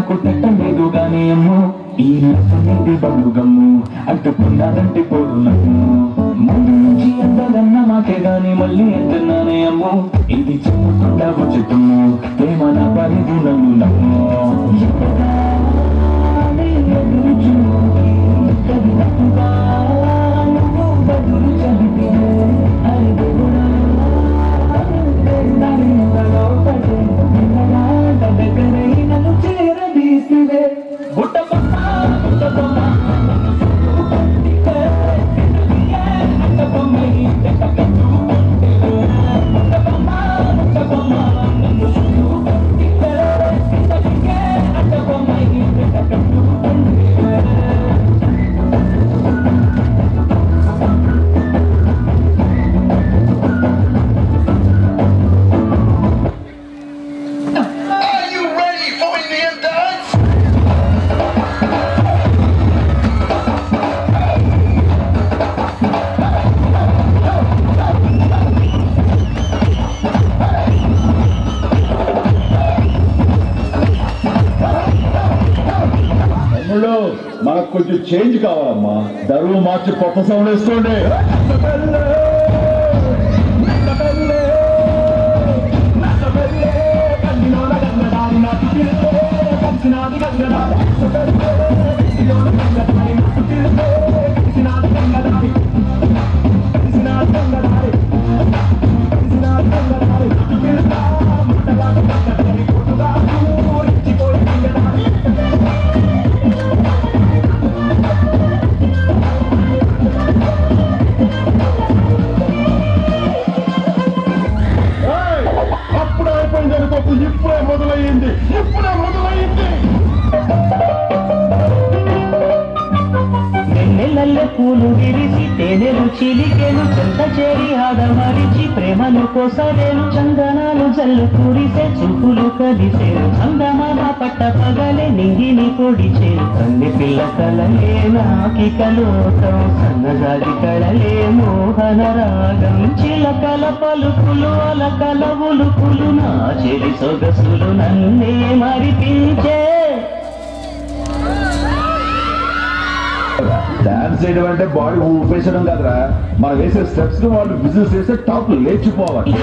కుట్టడం లేదు గానీ అమ్మో ఈ నచ్చనేది బంధు గమ్ము అంటుకున్నదంటే పోదు నమ్ము ముందు నుంచి అందదన్న మాకే గాని మళ్ళీ ఎంతున్నానే అమ్మో ఇది చెప్పుకుండా వచ్చేటమ్ము ప్రేమ నా పరిధి నన్ను నమ్ము మనకు కొంచెం చేంజ్ కావాలమ్మా దరువు మార్చి కొత్త సౌండ్ వేసుకోండి ఇప్పుడే మొదలయ్యింది వెన్నెలల్లె పూలు విరిసి తేనెలు చిలికెలు చెంత చేరి ఆడమరిచి ప్రేమలు కోసలేలు చందనాలు జల్లు కురిసే చూపులు కలిసేరు చందమామ పట్ట పగలే నింగిని పొడిచేరు తల్లి పిల్ల కలలే నాకిక లోకం సన్నజాజి కళలే మోహన రాగం చిలకల పలుకులు అలకల ఉలుకులు నా చెరి సొగసులు నన్నే మరిపించే డాన్స్ చేయడం అంటే బాడీ ఊపేసడం కాదురా మనం వేసే స్టెప్స్ ను వాళ్ళు బిజినెస్ చేస్తే టాప్ లేచిపోవాలి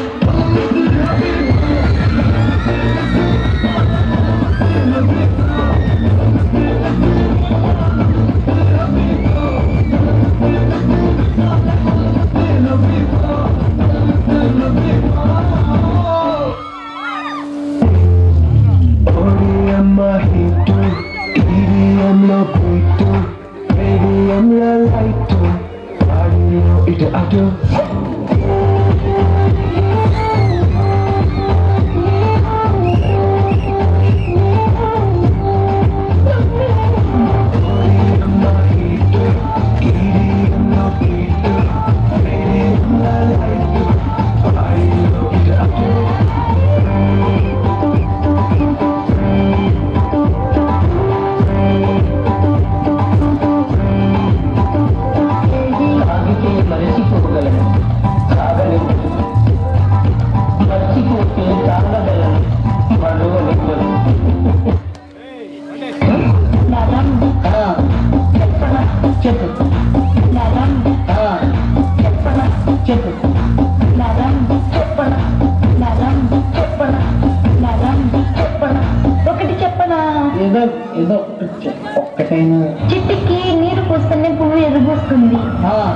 చిట్టికి నీరు పోస్తేనే పువ్వు ఎదుగుస్తుంది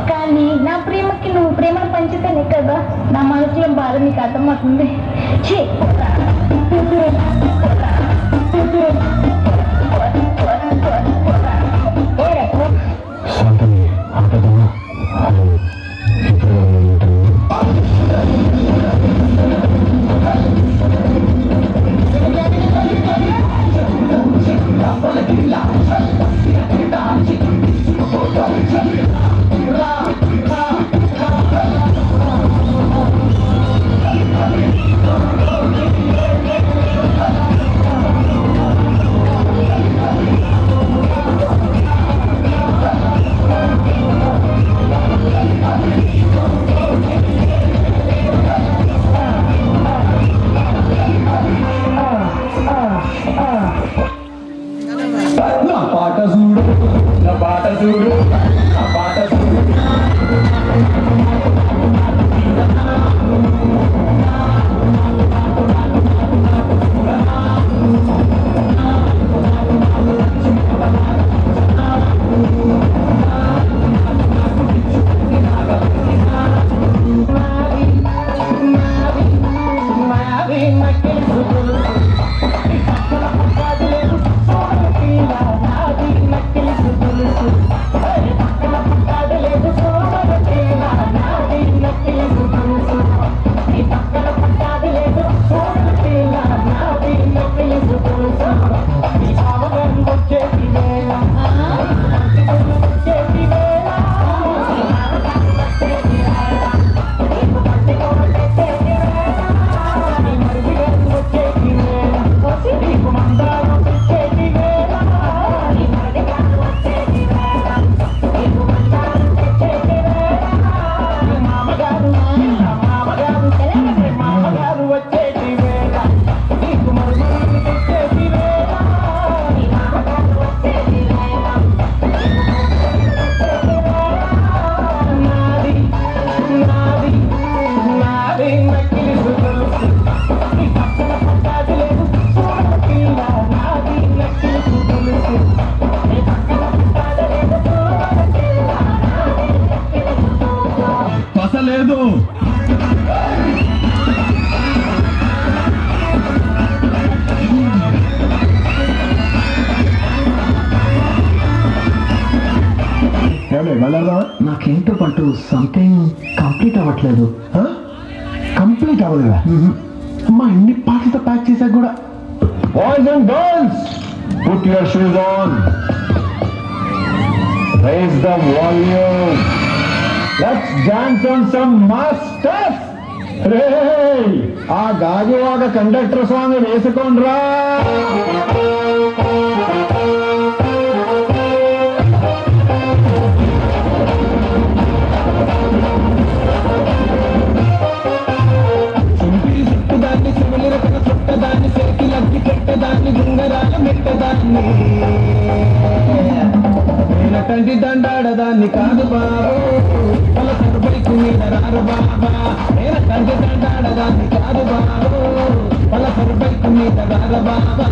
కానీ నా ప్రేమకి నువ్వు ప్రేమను పంచితేనే కదా నా మనసులో బాధ నీకు అర్థమవుతుంది Oh, నాకేంటో పంటూ సంథింగ్ కంప్లీట్ అవ్వట్లేదు. కంప్లీట్ అవ్వలేదా? అమ్మా ఇన్ని పాటలతో ప్యాక్ చేశాక కూడా. Boys and girls, put your shoes on, raise the volume, let's dance on some mass stuff. రే ఆ గాజువాక కండక్టర్ సాంగ్ వేసుకోండ్రా. దాన్ని సిమిలిర కన చుట్టదాన్ని సేకిలగ్గి పెట్టదాన్ని గుంగరాల మెట్టదాన్ని నేనటంటి దండాడదాన్ని కాదు బాబు పలసరు బైకు మీద రారు బాబా. నేనటంటి దండాడదాన్ని కాదు బాబు పలసరు బైకు మీద రారు బాబా.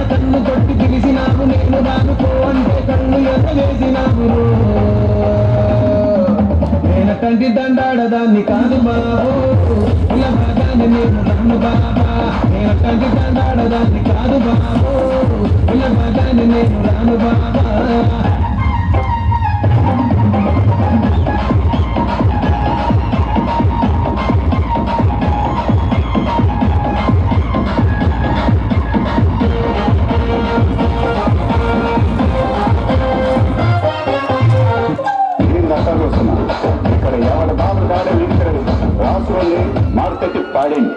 కన్ను కొట్టి పిలిచినావు నేను రానుకో అంటే కన్ను ఎంత వేసినావు. నేనటంటి దండాడదాన్ని కాదు బాబు ఇలా బాగానే నేను రాను బాబా. నేనటంటి దండాడదాన్ని కాదు బాబు ఇలా బాగానే నేను రాను బాబా. ఇక్కడ ఎవరి బాబు కాడే రాసు మార్కెట్ పాడింది.